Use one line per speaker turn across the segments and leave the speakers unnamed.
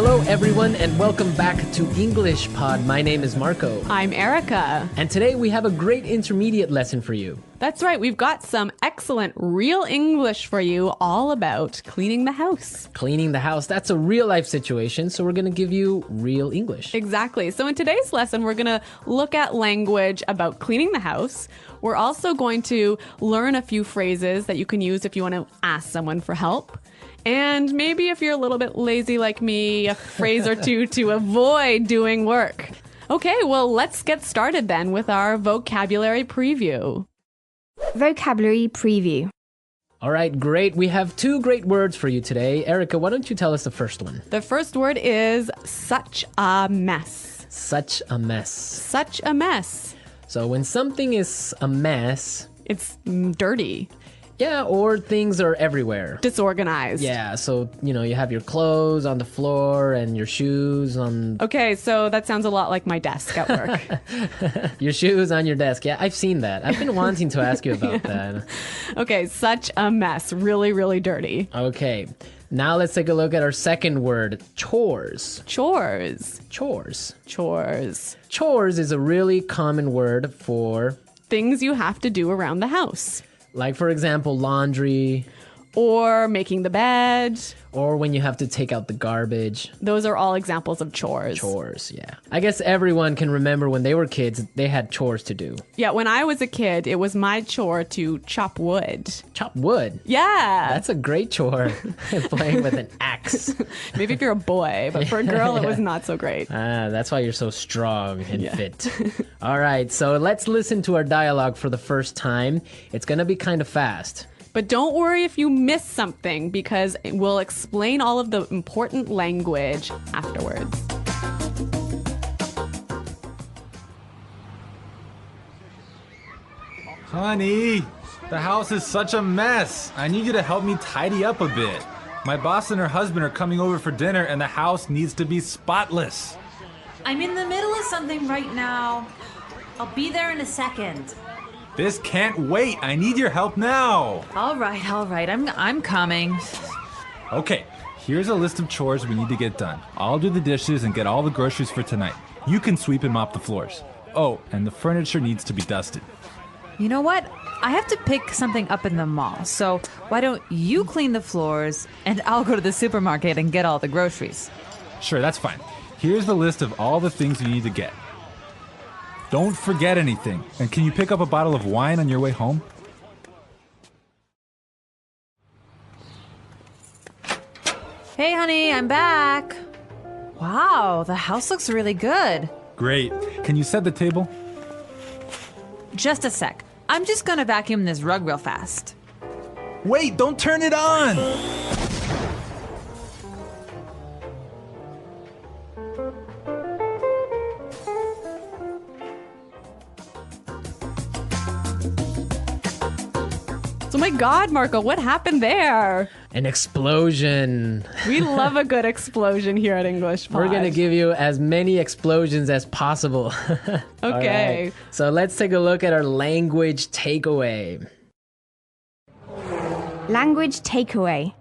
Hello, everyone, and welcome back to English Pod. My name is Marco.
I'm Erica.
And today we have a great intermediate lesson for you.
That's right. We've got some excellent real English for you all about cleaning the house.
Cleaning the house, that's a real life situation, so we're going to give you real English.
Exactly. So in today's lesson, we're going to look at language about cleaning the house. We're also going to learn a few phrases that you can use if you want to ask someone for help. And maybe if you're a little bit lazy like me, a phrase or two to avoid doing work. Okay, well, let's get started then with our vocabulary preview.
Vocabulary preview.
All right, great. We have two great words for you today. Erica, why don't you tell us the first one?
The first word is such a mess.
Such a mess.
Such a mess.
So when something is a mess...
It's dirty.
Yeah, or things are everywhere.
Disorganized.
Yeah, so, you have your clothes on the floor and your shoes on...
Okay, so that sounds a lot like my desk at work.
Your shoes on your desk. Yeah, I've seen that. I've been wanting to ask you about that.
Okay, such a mess. Really, really dirty.
Okay, now let's take a look at our second word, chores.
Chores.
Chores.
Chores.
Chores is a really common word for...
things you have to do around the house.
Like, for example, laundry.
Or making the bed.
Or when you have to take out the garbage.
Those are all examples of chores.
Chores, yeah. I guess everyone can remember when they were kids, they had chores to do.
Yeah, when I was a kid, it was my chore to chop wood.
Chop wood?
Yeah.
That's a great chore. Playing with an axe.
Maybe if you're a boy, but for a girl, it was not so great.
That's why you're so strong and fit. All right, so let's listen to our dialogue for the first time. It's going to be kind of fast.
But don't worry if you miss something, because we'll explain all of the important language afterwards.
Honey, the house is such a mess. I need you to help me tidy up a bit. My boss and her husband are coming over for dinner and the house needs to be spotless.
I'm in the middle of something right now. I'll be there in a second.
This can't wait. I need your help now.
All right. I'm coming.
Okay, here's a list of chores we need to get done. I'll do the dishes and get all the groceries for tonight. You can sweep and mop the floors. Oh, and the furniture needs to be dusted.
You know what? I have to pick something up in the mall, so why don't you clean the floors and I'll go to the supermarket and get all the groceries.
Sure, that's fine. Here's the list of all the things you need to get. Don't forget anything. And can you pick up a bottle of wine on your way home?
Hey, honey, I'm back. Wow, the house looks really good.
Great. Can you set the table?
Just a sec. I'm just gonna vacuum this rug real fast.
Wait, don't turn it on!
So my God, Marco, what happened there?
An explosion.
We love a good explosion here at English Pod.
We're going to give you as many explosions as possible.
Okay.
Right. So let's take a look at our language takeaway.
Language takeaway.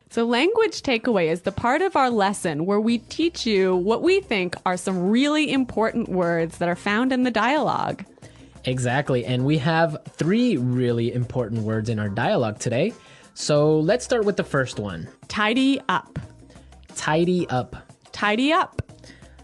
So language takeaway is the part of our lesson where we teach you what we think are some really important words that are found in the dialogue.
Exactly. And we have 3 really important words in our dialogue today. So let's start with the first one.
Tidy up.
Tidy up.
Tidy up.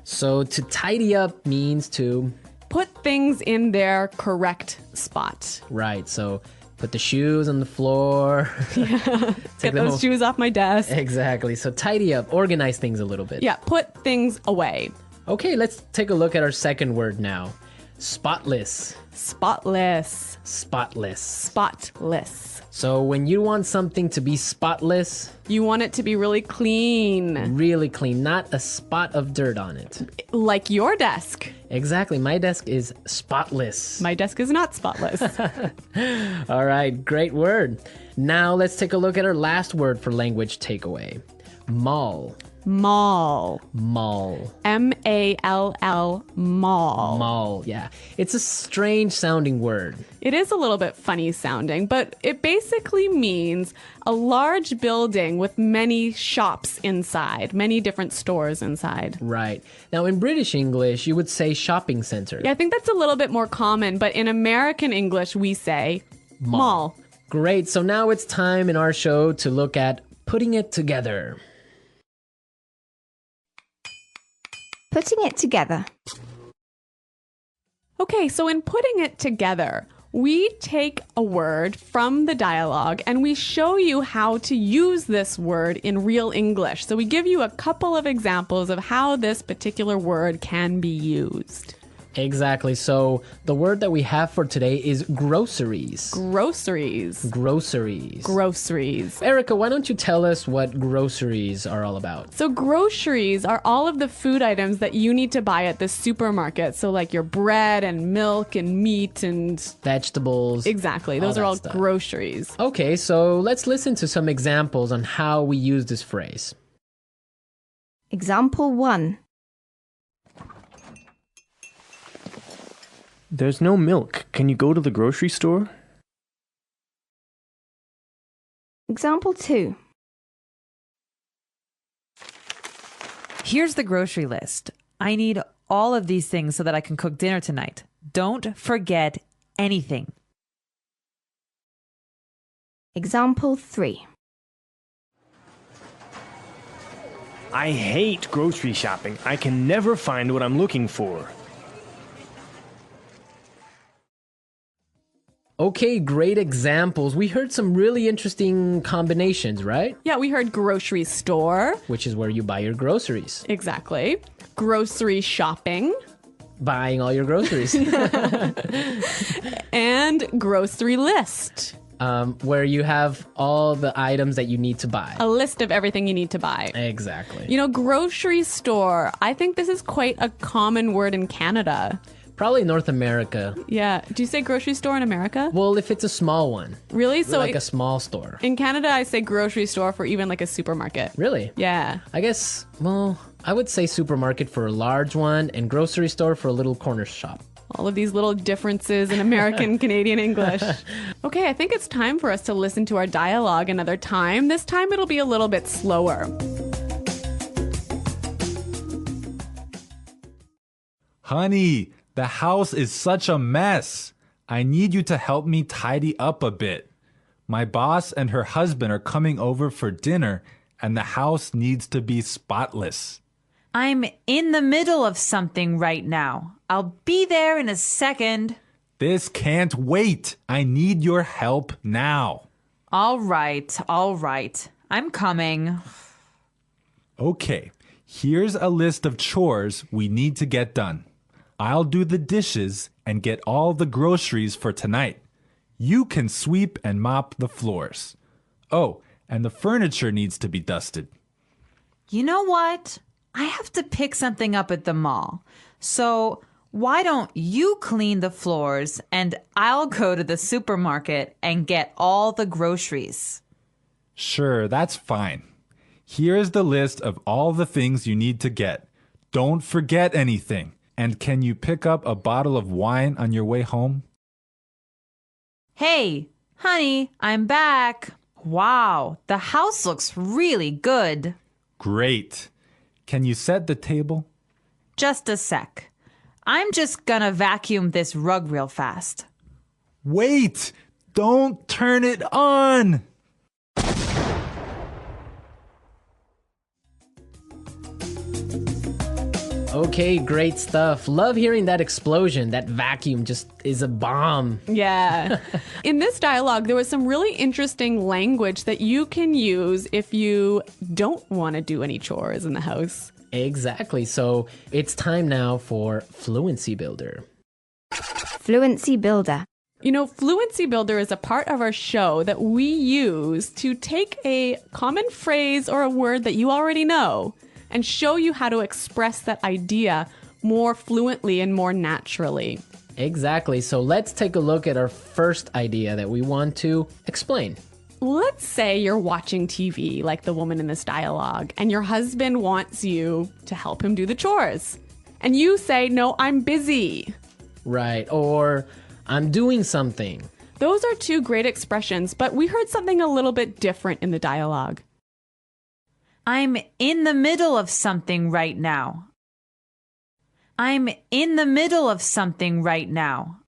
So to tidy up means to...
put things in their correct spot.
Right. So put the shoes on the floor.
Get those shoes off my desk.
Exactly. So tidy up. Organize things a little bit.
Yeah, put things away.
Okay, let's take a look at our second word now. Spotless.
Spotless.
Spotless.
Spotless.
So when you want something to be spotless...
you want it to be really clean.
Really clean, not a spot of dirt on it.
Like your desk.
Exactly, my desk is spotless.
My desk is not spotless.
All right, great word. Now let's take a look at our last word for language takeaway. Mall.
Mall.
Mall.
M-A-L-L, mall.
Mall, yeah. It's a strange sounding word.
It is a little bit funny sounding, but it basically means a large building with many shops inside, many different stores inside.
Right. Now, in British English, you would say shopping center.
Yeah, I think that's a little bit more common, but in American English, we say mall.
Great. So now it's time in our show to look at putting it together.
Putting it together.
Okay, so in putting it together, we take a word from the dialogue and we show you how to use this word in real English. So we give you a couple of examples of how this particular word can be used.
Exactly. So the word that we have for today is groceries.
Groceries.
Groceries.
Groceries.
Erica, why don't you tell us what groceries are all about?
So groceries are all of the food items that you need to buy at the supermarket. So like your bread and milk and meat and...
Vegetables.
Exactly. Those are all
stuff.
Groceries.
Okay, so let's listen to some examples on how we use this phrase.
Example 1.
There's no milk. Can you go to the grocery store?
Example 2.
Here's the grocery list. I need all of these things so that I can cook dinner tonight. Don't forget anything.
Example 3.
I hate grocery shopping. I can never find what I'm looking for.
Okay, great examples. We heard some really interesting combinations, right?
Yeah, we heard grocery store.
Which is where you buy your groceries.
Exactly. Grocery shopping.
Buying all your groceries.
And grocery list.
Where you have all the items that you need to buy.
A list of everything you need to buy.
Exactly.
You know, grocery store. I think this is quite a common word in Canada.
Probably North America.
Yeah. Do you say grocery store in America?
Well, if it's a small one.
Really? So
Like a small store.
in Canada, I say grocery store for even like a supermarket.
Really?
Yeah.
I guess, well, I would say supermarket for a large one and grocery store for a little corner shop.
All of these little differences in American Canadian English. Okay, I think it's time for us to listen to our dialogue another time. This time it'll be a little bit slower.
Honey, the house is such a mess. I need you to help me tidy up a bit. My boss and her husband are coming over for dinner, and the house needs to be spotless.
I'm in the middle of something right now. I'll be there in a second.
This can't wait. I need your help now.
All right. I'm coming.
Okay, here's a list of chores we need to get done. I'll do the dishes and get all the groceries for tonight. You can sweep and mop the floors. Oh, and the furniture needs to be dusted.
You know what? I have to pick something up at the mall. So why don't you clean the floors and I'll go to the supermarket and get all the groceries?
Sure, that's fine. Here's the list of all the things you need to get. Don't forget anything. And can you pick up a bottle of wine on your way home?
Hey, honey, I'm back. Wow, the house looks really good.
Great. Can you set the table?
Just a sec. I'm just gonna vacuum this rug real fast.
Wait! Don't turn it on!
Okay, great stuff. Love hearing that explosion. That vacuum just is a bomb.
Yeah. In this dialogue, there was some really interesting language that you can use if you don't want to do any chores in the house.
Exactly. So it's time now for Fluency Builder.
Fluency Builder.
You know, Fluency Builder is a part of our show that we use to take a common phrase or a word that you already know and show you how to express that idea more fluently and more naturally.
Exactly. So let's take a look at our first idea that we want to explain.
let's say you're watching TV like the woman in this dialogue, and your husband wants you to help him do the chores. And you say, no, I'm busy.
Right. Or I'm doing something.
Those are two great expressions, but we heard something a little bit different in the dialogue.
I'm in the middle of something right now. I'm in the middle of something right now.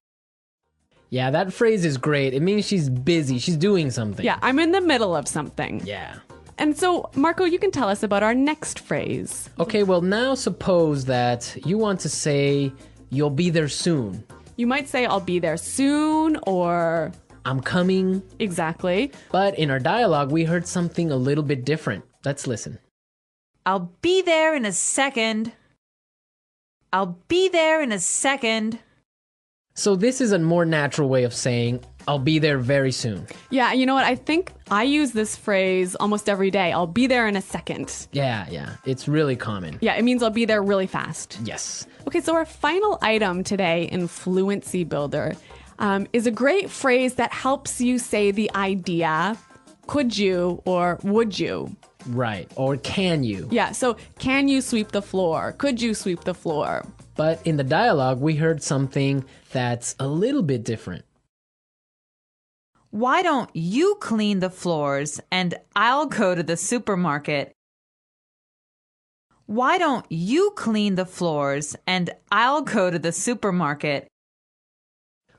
Yeah, that phrase is great. It means she's busy. She's doing something.
Yeah, I'm in the middle of something.
Yeah.
And so, Marco, you can tell us about our next phrase.
Okay, well, now suppose that you want to say, you'll be there soon.
You might say, I'll be there soon, or
I'm coming.
Exactly.
But in our dialogue, we heard something a little bit different. Let's listen.
I'll be there in a second. I'll be there in a second.
So this is a more natural way of saying, I'll be there very soon.
Yeah, you know what? I think I use this phrase almost every day. I'll be there in a second.
Yeah. It's really common.
Yeah, it means I'll be there really fast.
Yes.
Okay, so our final item today in Fluency Builder is a great phrase that helps you say the idea, could you or would you?
Right. Or can you?
Yeah, so can you sweep the floor? Could you sweep the floor?
But in the dialogue, we heard something that's a little bit different.
Why don't you clean the floors and I'll go to the supermarket? Why don't you clean the floors and I'll go to the supermarket?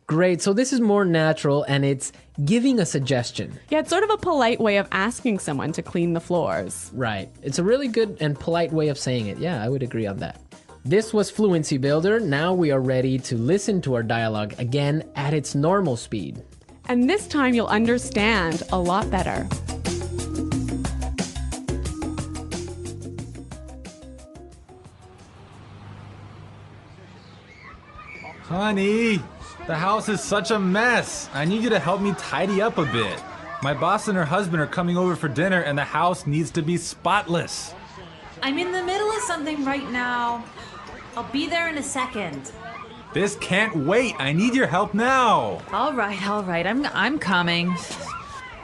Great. So this is more natural and it's giving a suggestion.
Yeah, it's sort of a polite way of asking someone to clean the floors.
Right. It's a really good and polite way of saying it. Yeah, I would agree on that. This was Fluency Builder. Now we are ready to listen to our dialogue again at its normal speed.
And this time you'll understand a lot better.
Honey, the house is such a mess. I need you to help me tidy up a bit. My boss and her husband are coming over for dinner and the house needs to be spotless.
I'm in the middle of something right now. I'll be there in a second.
This can't wait. I need your help now.
All right. I'm coming.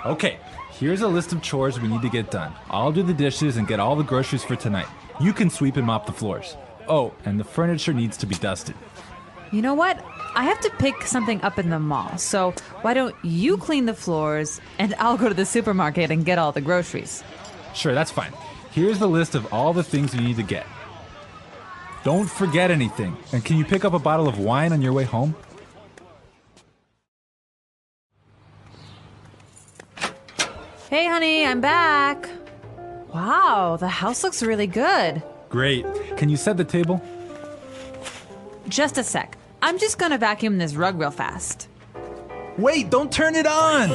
Okay, here's a list of chores we need to get done. I'll do the dishes and get all the groceries for tonight. You can sweep and mop the floors. Oh, and the furniture needs to be dusted.
You know what? I have to pick something up in the mall. So why don't you clean the floors and I'll go to the supermarket and get all the groceries?
Sure, that's fine. Here's the list of all the things you need to get. Don't forget anything. And can you pick up a bottle of wine on your way home?
Hey, honey, I'm back. Wow, the house looks really good.
Great. Can you set the table?
Just a sec. I'm just gonna vacuum this rug real fast.
Wait, don't turn it on!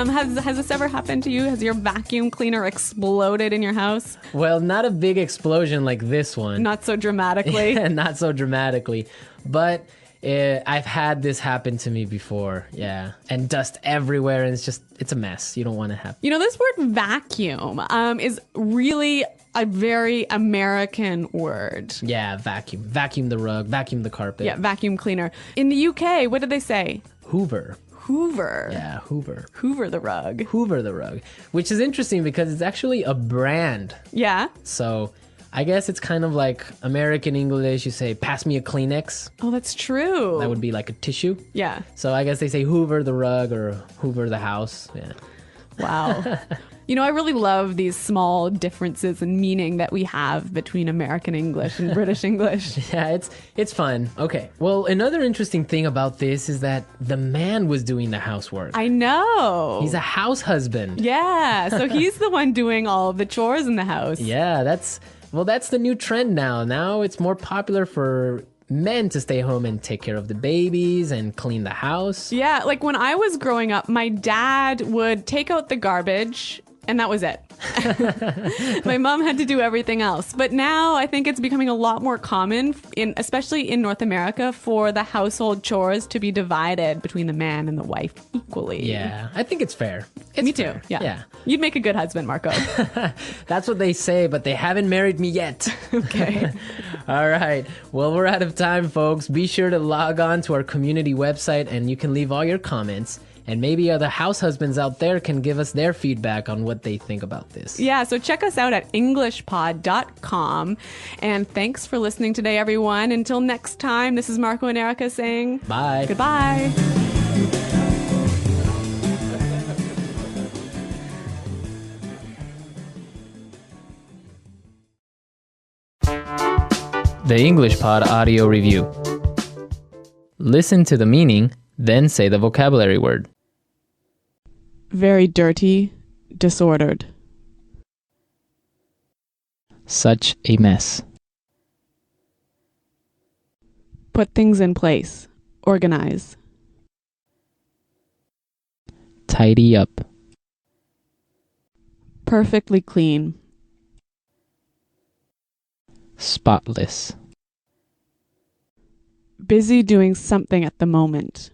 Has this ever happened to you? Has your vacuum cleaner exploded in your house?
Well, not a big explosion like this one.
Not so dramatically.
Not so dramatically. But I've had this happen to me before. Yeah. And dust everywhere. And it's a mess. You don't want to have.
You know, this word vacuum is really a very American word.
Yeah, vacuum. Vacuum the rug. Vacuum the carpet.
Yeah, vacuum cleaner. In the UK, what did they say?
Hoover.
Hoover.
Yeah, Hoover.
Hoover the rug.
Hoover the rug. Which is interesting because it's actually a brand.
Yeah.
So I guess it's kind of like American English. You say, pass me a Kleenex.
Oh, that's true.
That would be like a tissue.
Yeah.
So I guess they say Hoover the rug or Hoover the house. Yeah.
Wow. You know, I really love these small differences in meaning that we have between American English and British English.
Yeah, it's fun. Okay. Well, another interesting thing about this is that the man was doing the housework.
I know.
He's a house husband.
Yeah. So he's the one doing all of the chores in the house.
Yeah, that's the new trend now. Now it's more popular for men to stay home and take care of the babies and clean the house.
Yeah, like when I was growing up, my dad would take out the garbage and that was it. My mom had to do everything else. But now I think it's becoming a lot more common, especially in North America, for the household chores to be divided between the man and the wife equally.
Yeah, I think it's fair.
Me too.
Fair.
Yeah. You'd make a good husband, Marco.
That's what they say, but they haven't married me yet.
Okay.
All right. Well, we're out of time, folks. Be sure to log on to our community website and you can leave all your comments. And maybe other house husbands out there can give us their feedback on what they think about this.
Yeah, so check us out at englishpod.com. And thanks for listening today, everyone. Until next time, this is Marco and Erica saying
Bye.
Goodbye.
The English Pod Audio Review. Listen to the meaning, then say the vocabulary word.
Very dirty, disordered.
Such a mess.
Put things in place. Organize.
Tidy up.
Perfectly clean.
Spotless.
Busy doing something at the moment.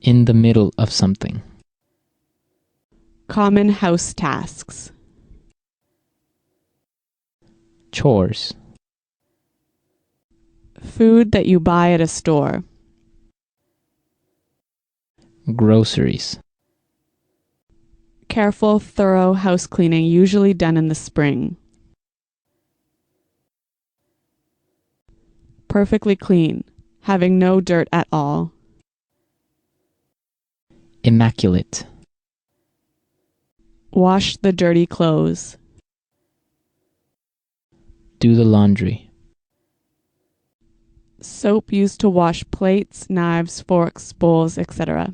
In the middle of something.
Common house tasks.
Chores.
Food that you buy at a store.
Groceries.
Careful, thorough house cleaning, usually done in the spring. Perfectly clean, having no dirt at all.
Immaculate.
Wash the dirty clothes.
Do the laundry.
Soap used to wash plates, knives, forks, bowls, etc.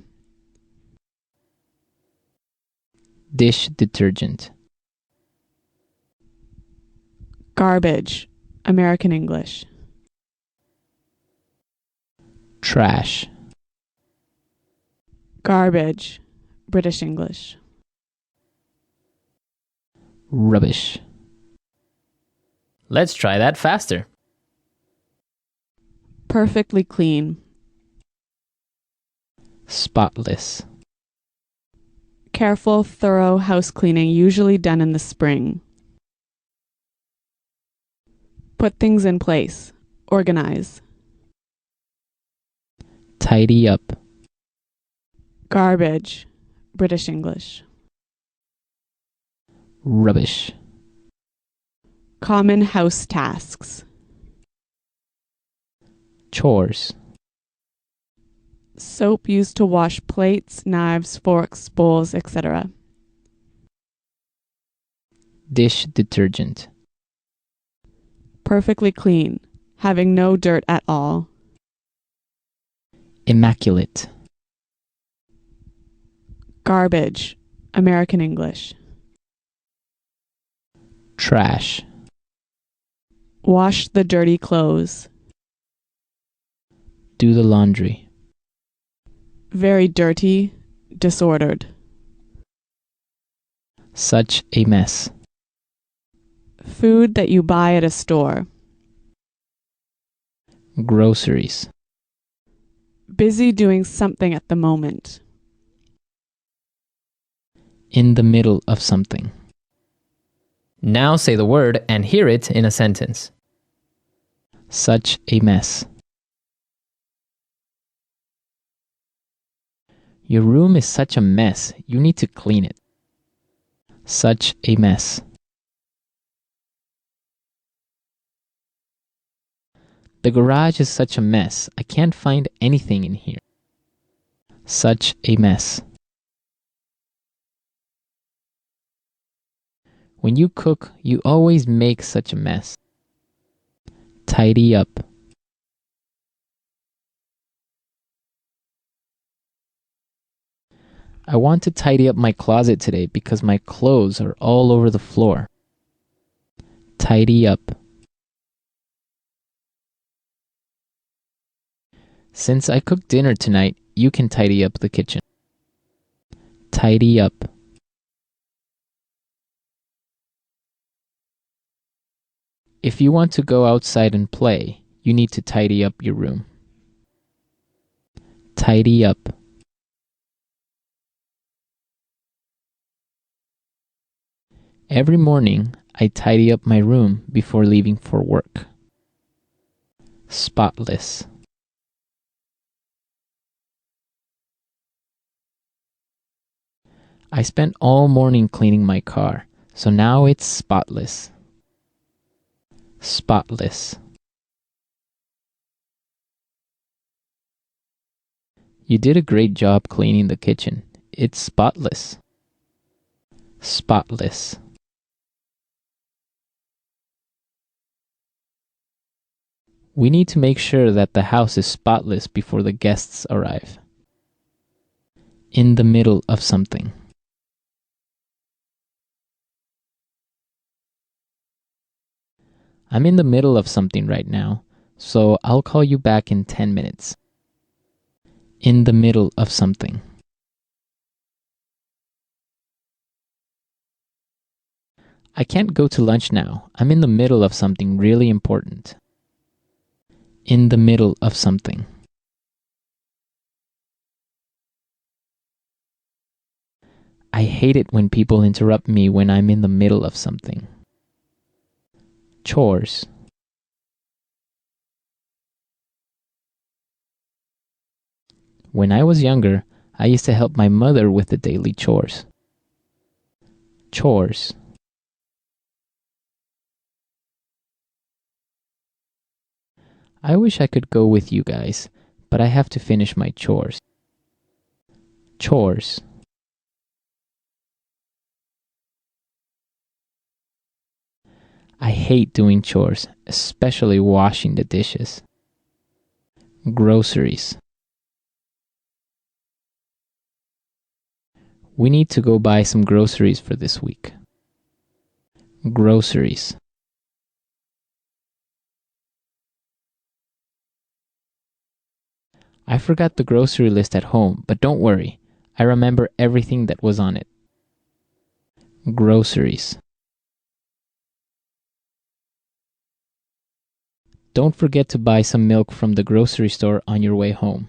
Dish detergent.
Garbage, American English.
Trash.
Garbage, British English.
Rubbish. Let's try that faster.
Perfectly clean.
Spotless.
Careful, thorough house cleaning, usually done in the spring. Put things in place. Organize.
Tidy up.
Garbage, British English.
Rubbish.
Common house tasks.
Chores.
Soap used to wash plates, knives, forks, bowls, etc.
Dish detergent.
Perfectly clean, having no dirt at all.
Immaculate.
Garbage, American English.
Trash.
Wash the dirty clothes.
Do the laundry.
Very dirty, disordered.
Such a mess.
Food that you buy at a store.
Groceries.
Busy doing something at the moment.
In the middle of something. Now say the word and hear it in a sentence. Such a mess. Your room is such a mess. You need to clean it. Such a mess. The garage is such a mess. I can't find anything in here. Such a mess. When you cook, you always make such a mess. Tidy up. I want to tidy up my closet today because my clothes are all over the floor. Tidy up. Since I cooked dinner tonight, you can tidy up the kitchen. Tidy up. If you want to go outside and play, you need to tidy up your room. Tidy up. Every morning, I tidy up my room before leaving for work. Spotless. I spent all morning cleaning my car, so now it's spotless. Spotless. You did a great job cleaning the kitchen. It's spotless. Spotless. We need to make sure that the house is spotless before the guests arrive. In the middle of something. I'm in the middle of something right now, so I'll call you back in 10 minutes. In the middle of something. I can't go to lunch now. I'm in the middle of something really important. In the middle of something. I hate it when people interrupt me when I'm in the middle of something. Chores. When I was younger, I used to help my mother with the daily chores. Chores. I wish I could go with you guys, but I have to finish my chores. Chores. I hate doing chores, especially washing the dishes. Groceries. We need to go buy some groceries for this week. Groceries. I forgot the grocery list at home, but don't worry. I remember everything that was on it. Groceries. Don't forget to buy some milk from the grocery store on your way home.